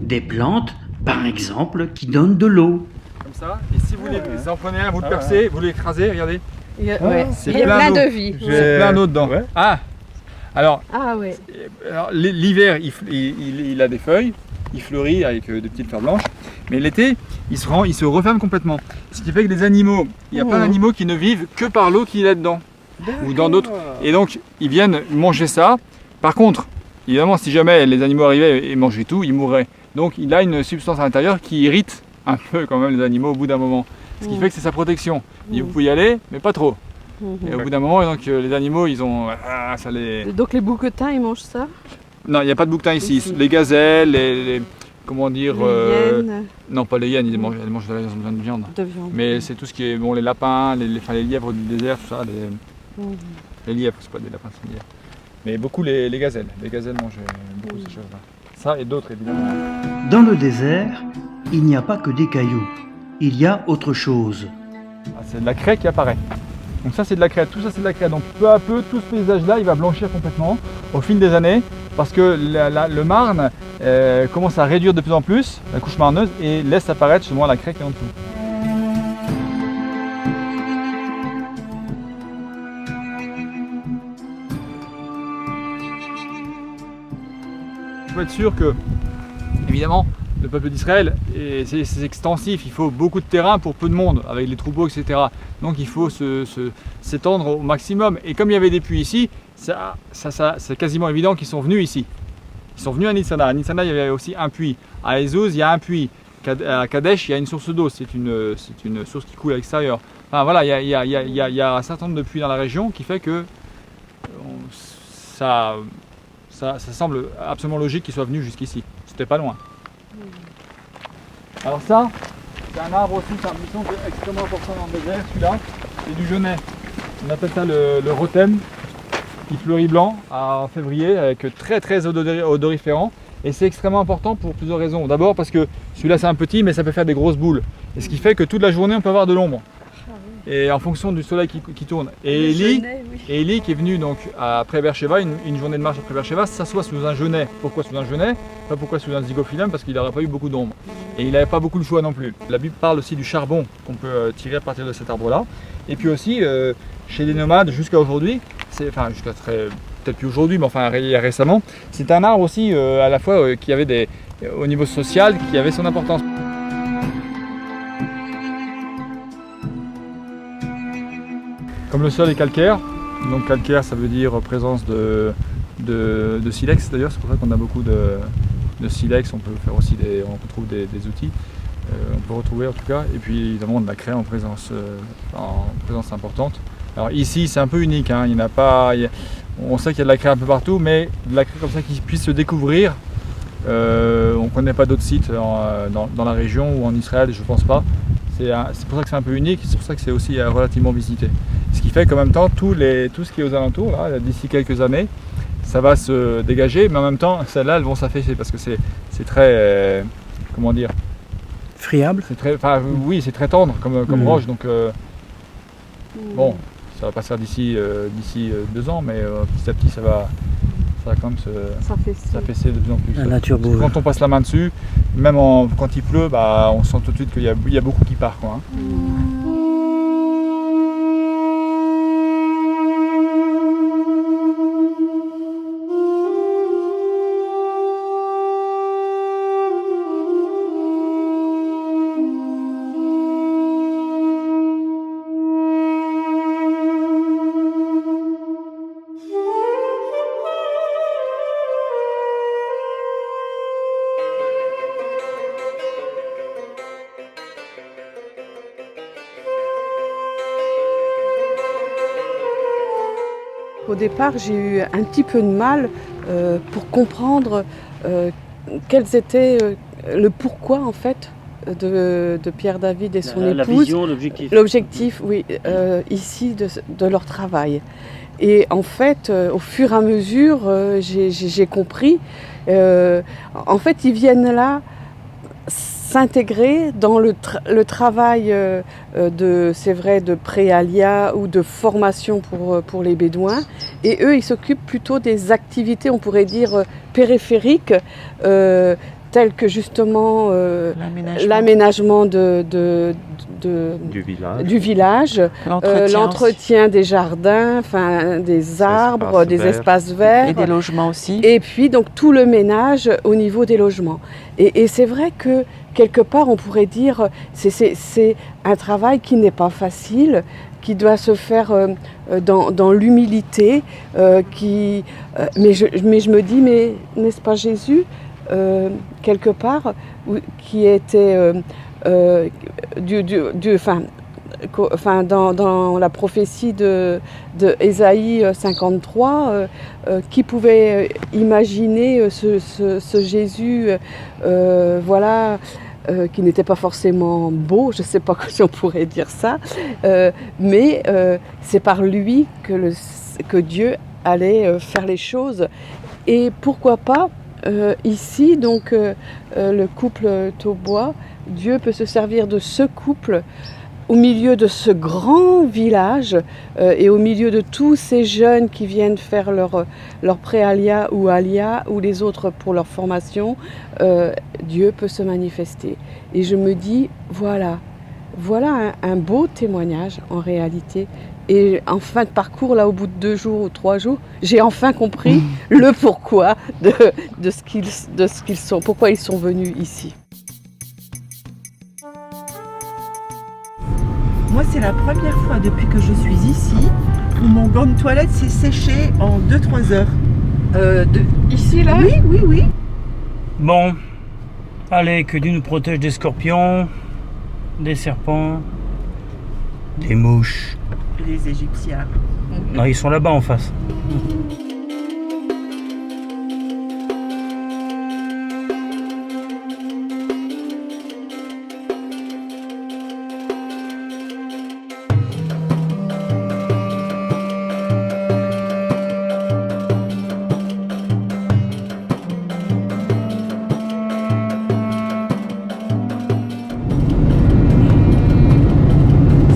Des plantes, par exemple, qui donnent de l'eau. Comme ça, et si vous en prenez un, vous le percez, vous l'écrasez, regardez. Il y a plein de vie. C'est plein d'eau dedans. Ouais. Alors Ouais. l'hiver, il a des feuilles, il fleurit avec de petites fleurs blanches, mais l'été, il se referme complètement. Ce qui fait que les animaux, il y a plein d'animaux qui ne vivent que par l'eau qu'il y a dedans. Ou dans d'autres. Et donc, ils viennent manger ça. Par contre, évidemment, si jamais les animaux arrivaient et mangeaient tout, ils mourraient. Donc, il a une substance à l'intérieur qui irrite un peu quand même les animaux au bout d'un moment. Ce qui fait que c'est sa protection. Vous pouvez y aller, mais pas trop. Et au bout d'un moment, donc, les animaux, ils ont... ça les... Donc les bouquetins, ils mangent ça? Non, il n'y a pas de bouquetin ici. Les gazelles, comment dire... Les hyènes. Non, pas les hyènes, ils mangent de la viande. De viande. Mais c'est tout ce qui est... Bon, les lapins, les lièvres du désert, tout ça. Les lièvres, c'est pas des lapins, c'est des lièvres. Mais beaucoup les gazelles. Les gazelles mangent beaucoup ces choses-là. Ça et d'autres, évidemment. Dans le désert, il n'y a pas que des cailloux. Il y a autre chose. C'est de la craie qui apparaît. Donc ça c'est de la craie, tout ça c'est de la craie. Donc peu à peu, tout ce paysage-là, il va blanchir complètement au fil des années parce que le marne commence à réduire de plus en plus, la couche marneuse, et laisse apparaître justement la craie qui est en dessous. Il faut être sûr que, évidemment, le peuple d'Israël, c'est extensif, il faut beaucoup de terrain pour peu de monde, avec les troupeaux, etc. Donc il faut s'étendre au maximum. Et comme il y avait des puits ici, c'est quasiment évident qu'ils sont venus ici. Ils sont venus à Nitzana. À Nitzana, il y avait aussi un puits. À Ezouz, il y a un puits. À Kadesh, il y a une source d'eau. C'est une source qui coule à l'extérieur. Enfin voilà, il y a un certain nombre de puits dans la région qui fait que ça semble absolument logique qu'ils soient venus jusqu'ici. C'était pas loin. Alors ça, c'est un arbre aussi, c'est un buisson extrêmement important dans le désert, celui-là, c'est du genêt. On appelle ça le rotem, qui fleurit blanc en février, avec très odoriférant. Et c'est extrêmement important pour plusieurs raisons. D'abord parce que celui-là c'est un petit, mais ça peut faire des grosses boules. Et ce qui fait que toute la journée on peut avoir de l'ombre. Et en fonction du soleil qui tourne. Et Eli qui est venu donc après Beersheba, une journée de marche après Beersheba, s'assoit sous un genêt. Pourquoi sous un genêt? Pas pourquoi sous un zygophyllum, parce qu'il n'aurait pas eu beaucoup d'ombre. Et il n'avait pas beaucoup de choix non plus. La Bible parle aussi du charbon qu'on peut tirer à partir de cet arbre-là. Et puis aussi, chez les nomades, jusqu'à aujourd'hui, jusqu'à peut-être plus aujourd'hui, mais enfin récemment, c'est un arbre aussi à la fois qui avait au niveau social, qui avait son importance. Comme le sol est calcaire, donc calcaire ça veut dire présence de silex d'ailleurs, c'est pour ça qu'on a beaucoup de silex, on peut faire aussi on retrouve des outils, on peut retrouver en tout cas, et puis évidemment de la craie en présence importante. Alors ici c'est un peu unique, hein, il n'y en a pas, on sait qu'il y a de la craie un peu partout, mais de la craie comme ça qui puisse se découvrir, on ne connaît pas d'autres sites dans la région ou en Israël, je ne pense pas. C'est pour ça que c'est un peu unique, c'est pour ça que c'est aussi relativement visité. Ce qui fait qu'en même temps, tout ce qui est aux alentours, d'ici quelques années, ça va se dégager, mais en même temps, celles-là, elles vont s'affaisser parce que c'est très, comment dire, friable. Oui, c'est très tendre comme roche, donc bon, ça va pas se faire d'ici 2 ans, mais petit à petit, ça va quand même s'affaisser de plus en plus. La nature bouge. Quand on passe la main dessus, même quand il pleut, on sent tout de suite qu'il y a beaucoup qui part, quoi, hein. Au départ, j'ai eu un petit peu de mal pour comprendre quels étaient le pourquoi en fait de Pierre David et son épouse. La vision, l'objectif. L'objectif, oui, ici de leur travail. Et en fait, au fur et à mesure, j'ai compris. En fait, ils viennent là s'intégrer dans le travail de préalia ou de formation pour les Bédouins. Et eux, ils s'occupent plutôt des activités, on pourrait dire, périphériques tels que justement l'aménagement du village, l'entretien des jardins, enfin, des arbres, des espaces verts. Et des logements aussi. Et puis donc tout le ménage au niveau des logements. Et c'est vrai que quelque part on pourrait dire c'est un travail qui n'est pas facile, qui doit se faire dans l'humilité, mais je me dis, mais n'est-ce pas Jésus quelque part qui était dans la prophétie de Ésaïe 53, qui pouvait imaginer ce Jésus, qui n'était pas forcément beau, je ne sais pas si on pourrait dire ça, mais c'est par lui que Dieu allait faire les choses. Et pourquoi pas ici, donc le couple Taubois, Dieu peut se servir de ce couple au milieu de ce grand village et au milieu de tous ces jeunes qui viennent faire leur préalia ou alia ou les autres pour leur formation, Dieu peut se manifester. Et je me dis, voilà un beau témoignage en réalité. Et en fin de parcours, là, au bout de 2 jours ou 3 jours, j'ai enfin compris le pourquoi de ce qu'ils sont, pourquoi ils sont venus ici. Moi, c'est la première fois depuis que je suis ici où mon gant de toilette s'est séché en 2-3 heures. Ici, là ? Oui. Bon, allez, que Dieu nous protège des scorpions, des serpents, des mouches. Les Égyptiens. Non, ils sont là-bas en face.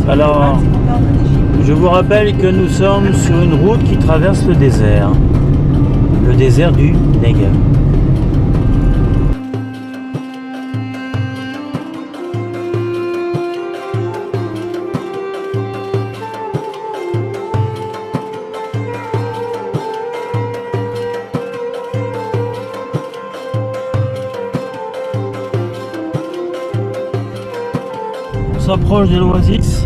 Alors, je vous rappelle que nous sommes sur une route qui traverse le désert du Negev. On s'approche de l'oasis.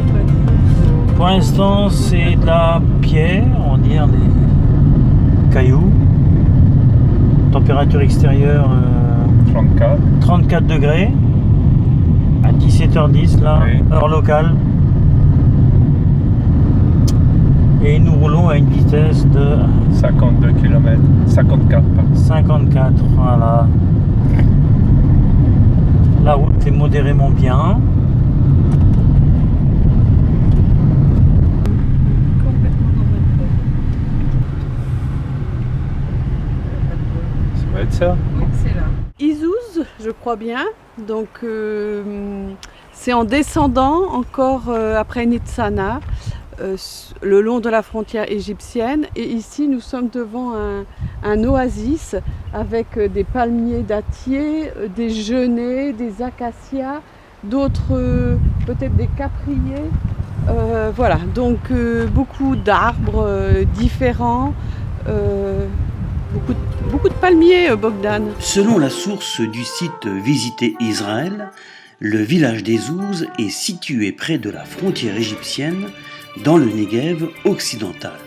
Pour l'instant, c'est de la pierre, on va dire des cailloux. Température extérieure 34 degrés. À 17h10 là, oui. Heure locale. Et nous roulons à une vitesse de 52 km, 54 pardon. 54, voilà. La route est modérément bien. Ça. Oui, c'est là. Izouz, je crois bien. Donc, c'est en descendant encore après Nitzana, le long de la frontière égyptienne. Et ici, nous sommes devant un oasis avec des palmiers dattiers, des genêts, des acacias, d'autres peut-être des capriers. Voilà, donc beaucoup d'arbres différents. Beaucoup de palmiers, Bogdan. Selon la source du site Visiter Israël, le village d'Ezouz est situé près de la frontière égyptienne, dans le Negev occidental.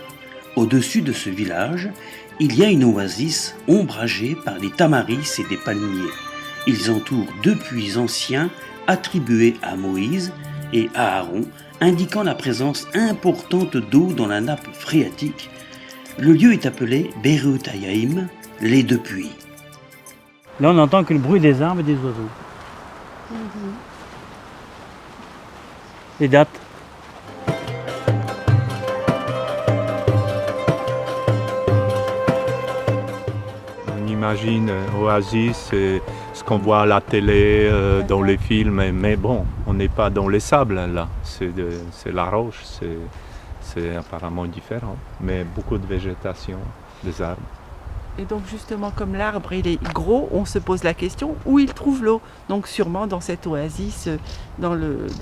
Au-dessus de ce village, il y a une oasis ombragée par des tamaris et des palmiers. Ils entourent 2 puits anciens attribués à Moïse et à Aaron, indiquant la présence importante d'eau dans la nappe phréatique. Le lieu est appelé Beirut Hayaim, les 2 puits. Là, on n'entend que le bruit des arbres et des oiseaux. Les dates. On imagine Oasis, c'est ce qu'on voit à la télé, dans les films, mais bon, on n'est pas dans les sables là, c'est la roche, c'est apparemment différent, mais beaucoup de végétation, des arbres. Et donc justement, comme l'arbre il est gros, on se pose la question où il trouve l'eau. Donc sûrement dans cette oasis, dans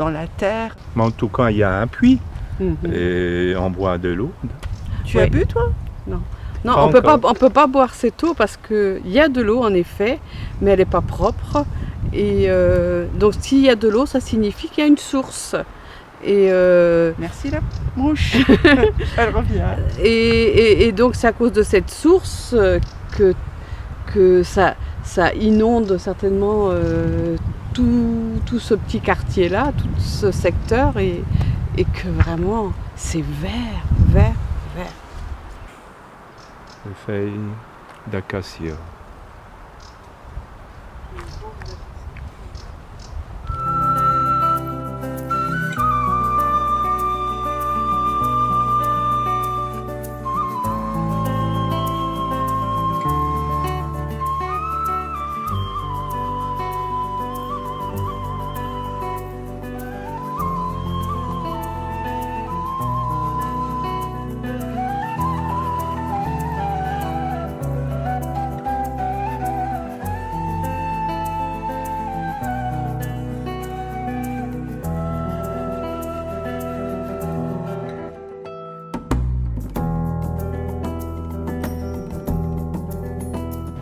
la terre. Mais en tout cas, il y a un puits et on boit de l'eau. Tu as bu toi? Non, Pas on peut pas boire cette eau parce qu'il y a de l'eau en effet, mais elle n'est pas propre. Et donc s'il y a de l'eau, ça signifie qu'il y a une source. Et Merci la mouche. Elle revient. Et donc c'est à cause de cette source que ça inonde certainement tout ce petit quartier-là, tout ce secteur, et que vraiment c'est vert. Les feuilles d'acacia.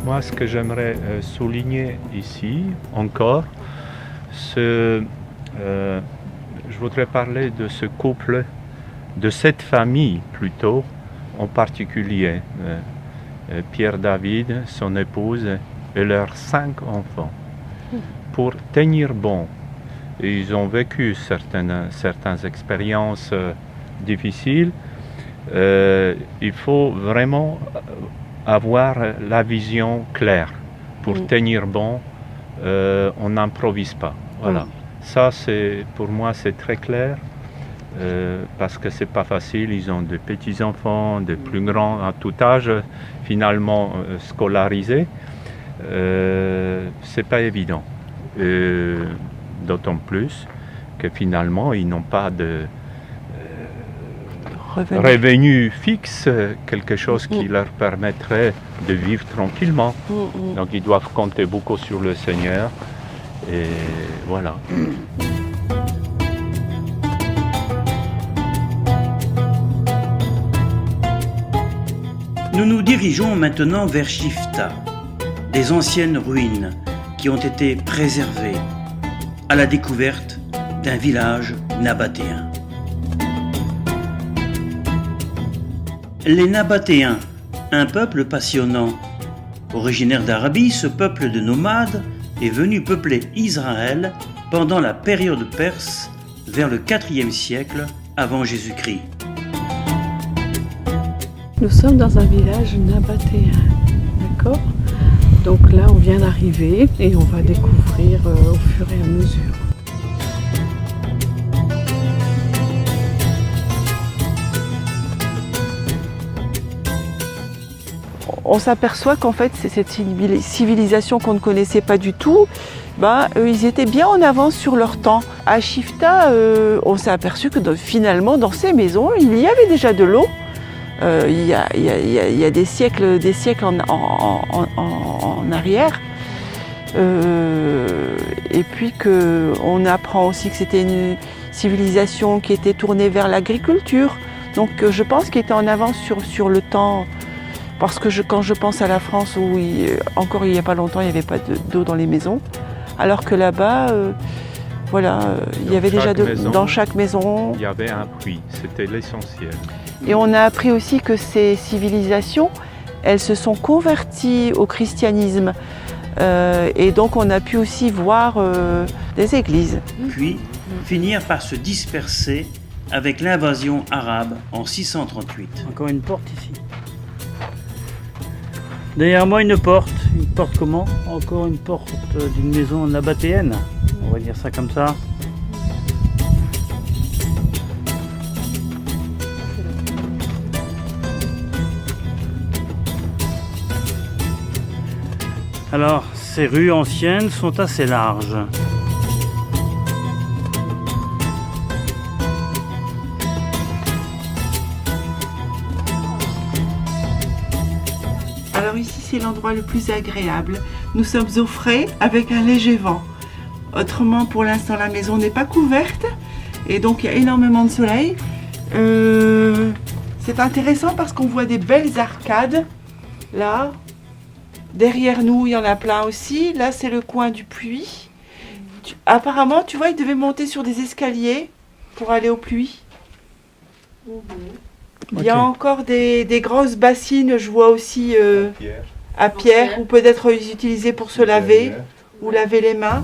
Moi, ce que j'aimerais souligner ici, encore, je voudrais parler de ce couple, de cette famille plutôt, en particulier, Pierre-David, son épouse et leurs 5 enfants. Pour tenir bon, et ils ont vécu certaines expériences difficiles, il faut vraiment avoir la vision claire. Pour tenir bon, on n'improvise pas. Voilà. Ça, pour moi, c'est très clair, parce que c'est pas facile. Ils ont de petits-enfants, de plus grands à tout âge, finalement scolarisés. C'est pas évident. D'autant plus que finalement, ils n'ont pas de revenu fixe, quelque chose qui leur permettrait de vivre tranquillement. Donc ils doivent compter beaucoup sur le Seigneur. Et voilà. Nous nous dirigeons maintenant vers Shifta, des anciennes ruines qui ont été préservées, à la découverte d'un village nabatéen. Les Nabatéens, un peuple passionnant. Originaire d'Arabie, ce peuple de nomades est venu peupler Israël pendant la période perse vers le IVe siècle avant Jésus-Christ. Nous sommes dans un village nabatéen, d'accord? Donc là, on vient d'arriver et on va découvrir au fur et à mesure. On s'aperçoit qu'en fait, c'est cette civilisation qu'on ne connaissait pas du tout. Ils étaient bien en avance sur leur temps. À Shifta, on s'est aperçu que finalement, dans ces maisons, il y avait déjà de l'eau. Il y a des siècles en arrière. Et puis on apprend aussi que c'était une civilisation qui était tournée vers l'agriculture. Donc je pense qu'il était en avance sur le temps. Parce que quand je pense à la France où encore il n'y a pas longtemps il n'y avait pas d'eau dans les maisons, alors que là-bas, il y avait déjà dans chaque maison. Il y avait un puits, c'était l'essentiel. Et on a appris aussi que ces civilisations, elles se sont converties au christianisme. Et donc on a pu aussi voir des églises. Puis finir par se disperser avec l'invasion arabe en 638. Encore une porte ici. Derrière moi, une porte. Une porte comment? Encore une porte d'une maison nabatéenne. On va dire ça comme ça. Alors, ces rues anciennes sont assez larges. Alors ici ici est l'endroit le plus agréable. Nous sommes au frais avec un léger vent. Autrement, pour l'instant, la maison n'est pas couverte et donc il y a énormément de soleil. C'est intéressant parce qu'on voit des belles arcades. Là, derrière nous, il y en a plein aussi. Là, c'est le coin du puits. Apparemment, tu vois, ils devaient monter sur des escaliers pour aller au puits. Il y a encore des grosses bassines, je vois aussi à pierre, ou peut-être utilisées pour se laver ou laver les mains.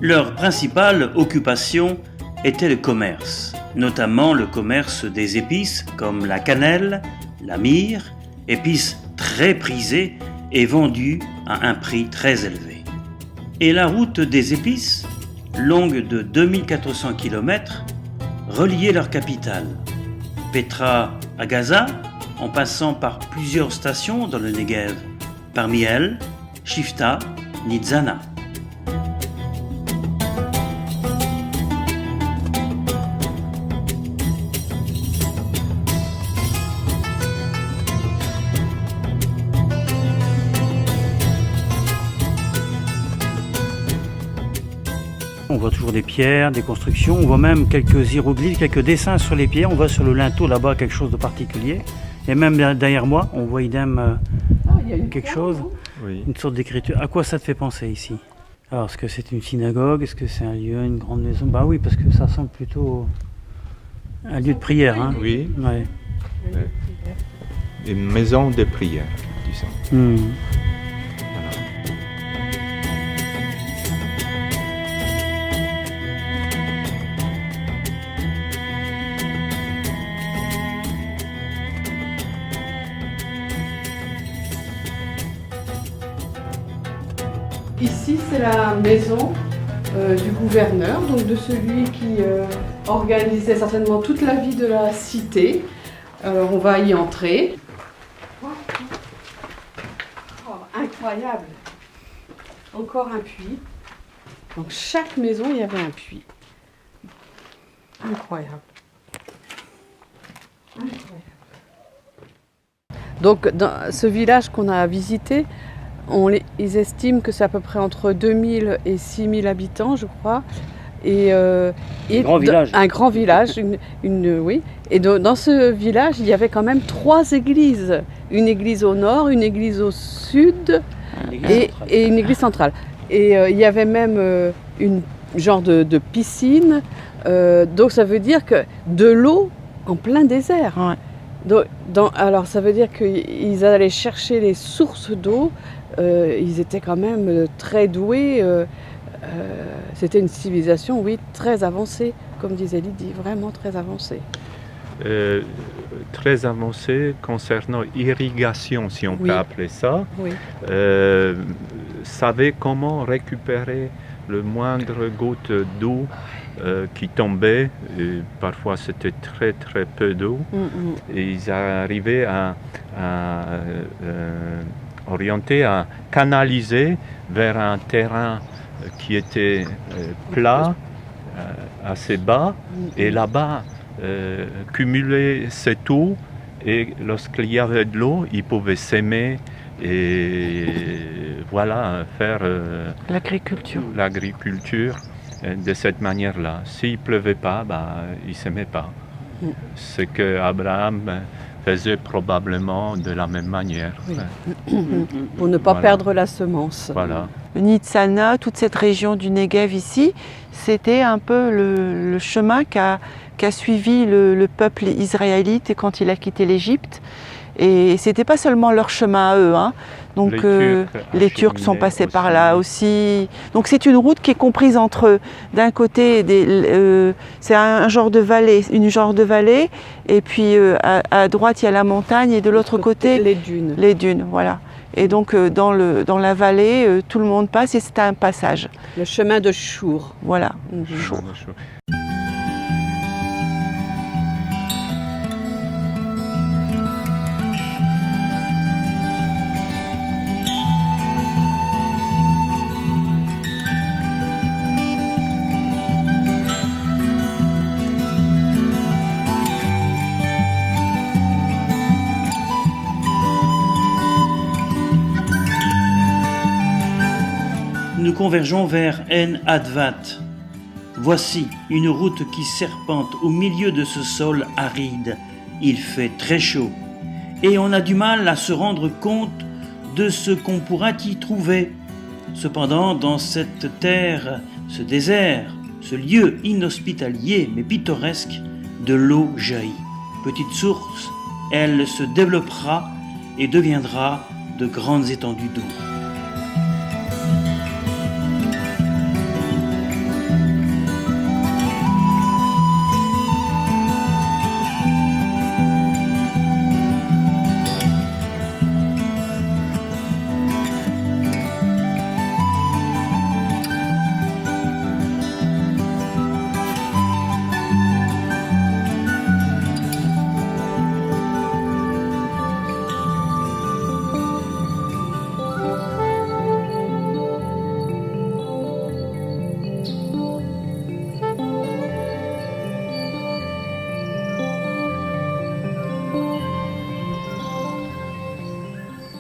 Leur principale occupation était le commerce, notamment le commerce des épices comme la cannelle, la myrrhe, épices très prisées et vendues à un prix très élevé. Et la route des épices, longue de 2400 km, reliait leur capitale, Petra à Gaza, en passant par plusieurs stations dans le Negev, parmi elles Shifta, Nitzana. On voit toujours des pierres, des constructions, on voit même quelques hiéroglyphes, quelques dessins sur les pierres. On voit sur le linteau là-bas quelque chose de particulier. Et même derrière moi, on voit idem quelque chose, Oui. une sorte d'écriture. À quoi ça te fait penser ici? Alors, est-ce que c'est une synagogue? Est-ce que c'est un lieu, une grande maison? Bah oui, parce que ça semble plutôt un lieu de prière. Hein. Oui, Ouais. une maison de prière, disons. Hmm. Ici, c'est la maison du gouverneur, donc de celui qui organisait certainement toute la vie de la cité. Alors, on va y entrer. Oh, incroyable! Encore un puits. Donc, chaque maison, il y avait un puits. Incroyable. Donc, dans ce village qu'on a visité, ils estiment que c'est à peu près entre 2000 et 6000 habitants, je crois. Et Grand village. Un grand village, oui. Et dans ce village, il y avait quand même 3 églises. Une église au nord, une église au sud et une église centrale. Et il y avait même une genre de piscine. Donc ça veut dire que de l'eau en plein désert. Ouais. Alors ça veut dire qu'ils allaient chercher les sources d'eau. Ils étaient quand même très doués. C'était une civilisation, oui, très avancée, comme disait Lydie, vraiment très avancée. Très avancée concernant irrigation, si on peut appeler ça. Oui. Savait comment récupérer le moindre goutte d'eau qui tombait. Et parfois c'était très très peu d'eau. Et ils arrivaient à orienter, à canaliser vers un terrain qui était plat, assez bas, et là-bas cumuler cette eau, et lorsqu'il y avait de l'eau, ils pouvaient s'aimer et voilà, faire l'agriculture de cette manière-là. S'il ne pleuvait pas, ils ne s'aimaient pas. Ce que Abraham faisait probablement de la même manière. Oui. Pour ne pas perdre la semence. Voilà. Le Nitzana, toute cette région du Negev ici, c'était un peu le chemin qu'a suivi le peuple israélite quand il a quitté l'Égypte. Et c'était pas seulement leur chemin à eux, hein. Donc les Turcs sont passés par là aussi. Donc c'est une route qui est comprise entre, d'un côté, c'est un genre de vallée, une genre de vallée, et puis à droite il y a la montagne et de l'autre côté les dunes. Les dunes, voilà. Et donc dans la vallée, tout le monde passe et c'est un passage. Le chemin de Chour. Voilà. Chour. nous convergeons vers En Advat. Voici une route qui serpente au milieu de ce sol aride. Il fait très chaud et on a du mal à se rendre compte de ce qu'on pourra y trouver. Cependant, dans cette terre, ce désert, ce lieu inhospitalier mais pittoresque, de l'eau jaillit. Petite source, elle se développera et deviendra de grandes étendues d'eau.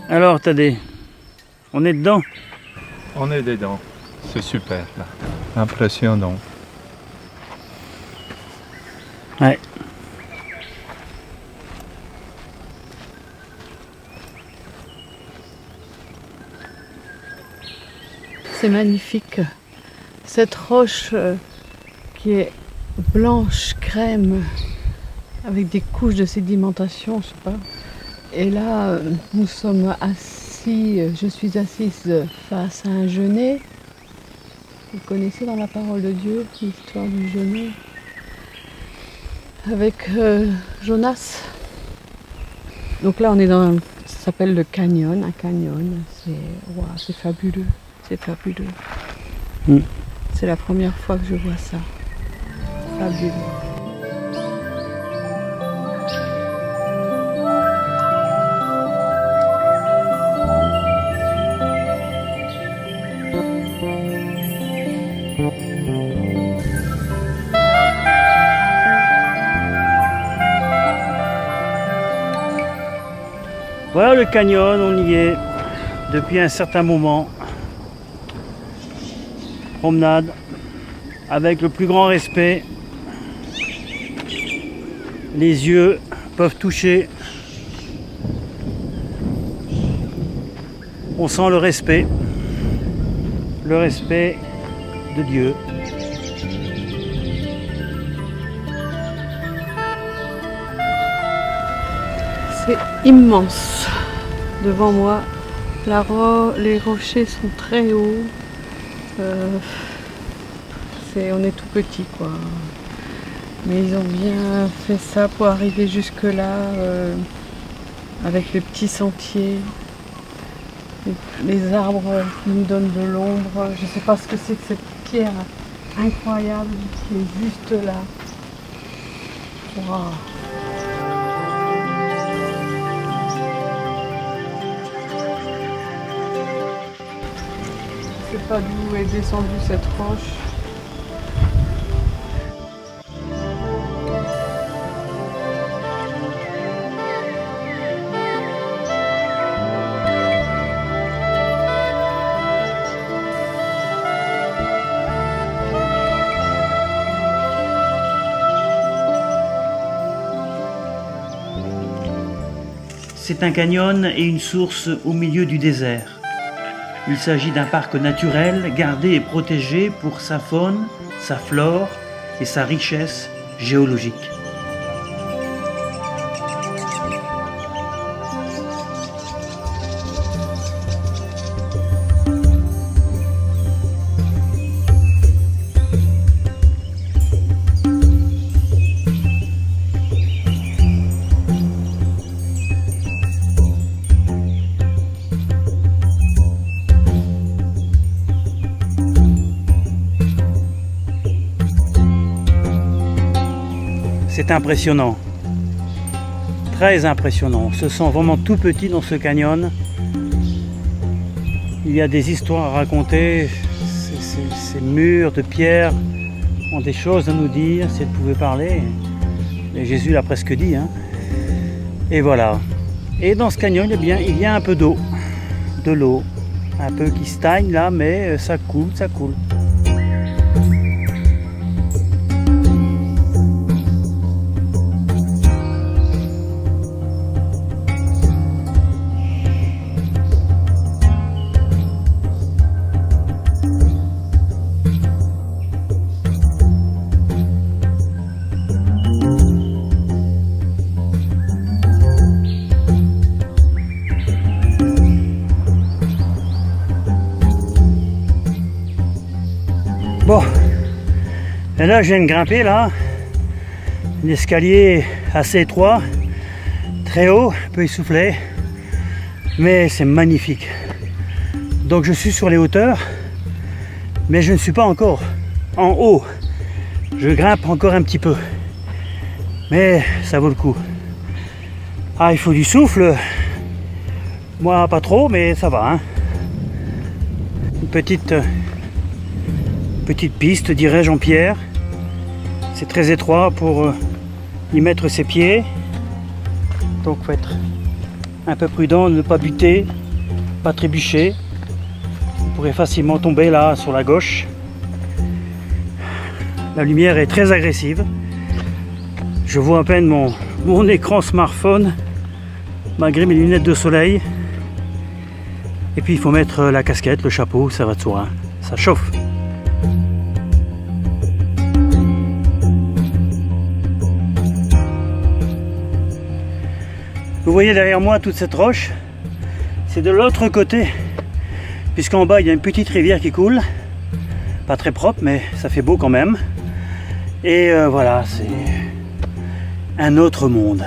Alors Thaddée, on est dedans? On est dedans. C'est super là. Impressionnant. Ouais. C'est magnifique. Cette roche qui est blanche, crème, avec des couches de sédimentation, je sais pas. Et là, nous sommes assis, je suis assise face à un genêt. Vous connaissez dans la parole de Dieu l'histoire du genêt. Avec Jonas. Donc là, on est dans, ça s'appelle le canyon, un canyon. C'est fabuleux, c'est fabuleux. C'est la première fois que je vois ça. Fabuleux. Voilà le canyon, on y est depuis un certain moment. Promenade avec le plus grand respect. Les yeux peuvent toucher. On sent le respect de Dieu. C'est immense. Devant moi, les rochers sont très hauts. On est tout petit, quoi. Mais ils ont bien fait ça pour arriver jusque là, avec les petits sentiers, les arbres qui nous donnent de l'ombre. Je ne sais pas ce que c'est que cette pierre incroyable qui est juste là. Wow. Je ne sais pas d'où est descendue cette roche. C'est un canyon et une source au milieu du désert. Il s'agit d'un parc naturel gardé et protégé pour sa faune, sa flore et sa richesse géologique. C'est impressionnant, très impressionnant. On se sent vraiment tout petit dans ce canyon. Il y a des histoires à raconter. Ces murs de pierre ont des choses à nous dire, si elles pouvaient parler. Et Jésus l'a presque dit. Hein. Et voilà. Et dans ce canyon, eh bien, il y a un peu d'eau, de l'eau. Un peu qui stagne là, mais ça coule, ça coule. Bon, et là je viens de grimper là, un escalier assez étroit, très haut, un peu essoufflé, mais c'est magnifique. Donc je suis sur les hauteurs, mais je ne suis pas encore en haut. Je grimpe encore un petit peu, mais ça vaut le coup. Ah, il faut du souffle, moi pas trop, mais ça va, hein. Une petite piste, dirais-je, en pierre. C'est très étroit pour y mettre ses pieds. Donc il faut être un peu prudent, ne pas buter, pas trébucher. Vous pourrez facilement tomber là sur la gauche. La lumière est très agressive. Je vois à peine mon écran smartphone malgré mes lunettes de soleil. Et puis il faut mettre la casquette, le chapeau, ça va de soi, hein. Ça chauffe. Vous voyez derrière moi toute cette roche, c'est de l'autre côté, puisqu'en bas il y a une petite rivière qui coule, pas très propre mais ça fait beau quand même. Et voilà, c'est un autre monde.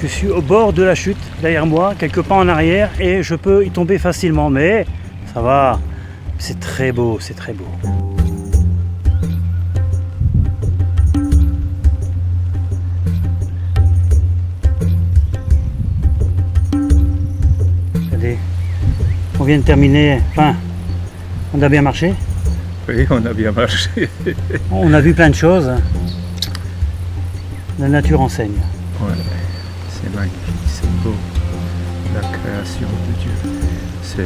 Je suis au bord de la chute, derrière moi, quelques pas en arrière, et je peux y tomber facilement, mais ça va. C'est très beau, c'est très beau. Regardez, on vient de terminer, enfin, on a bien marché. Oui, on a bien marché. On a vu plein de choses. La nature enseigne. Ouais, c'est magnifique, c'est beau. La création de Dieu, c'est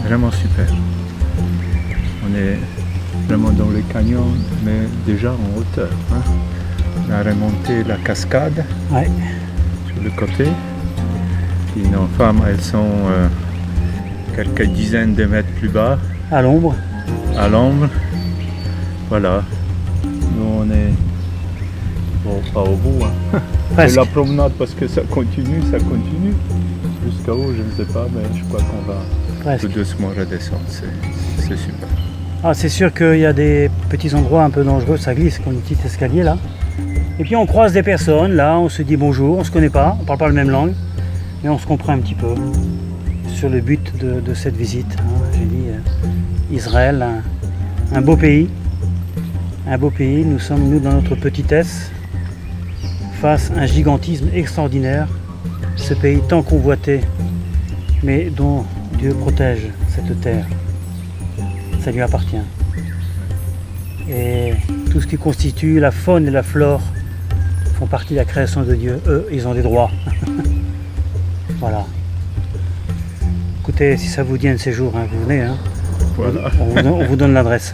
vraiment super. On est vraiment dans le canyon, mais déjà en hauteur, hein. On a remonté la cascade, Ouais. sur le côté. Puis nos femmes, elles sont quelques dizaines de mètres plus bas, À l'ombre. à l'ombre. Voilà. Nous, on est bon, pas au bout, hein. C'est Presque. la promenade parce que ça continue. Jusqu'à où, je ne sais pas, mais je crois qu'on va Presque. tout doucement redescendre. C'est super. Ah, c'est sûr qu'il y a des petits endroits un peu dangereux, ça glisse comme un petit escalier là. Et puis on croise des personnes, là, on se dit bonjour, on se connaît pas, on parle pas la même langue, mais on se comprend un petit peu sur le but de cette visite, hein. J'ai dit Israël, un beau pays. Un beau pays, nous sommes nous dans notre petitesse, face à un gigantisme extraordinaire. Ce pays tant convoité, mais dont Dieu protège cette terre. Ça lui appartient. Et tout ce qui constitue la faune et la flore font partie de la création de Dieu. Eux, ils ont des droits. Voilà. Écoutez, si ça vous dit un de ces jours, hein, vous venez. Hein. Voilà. On vous donne l'adresse.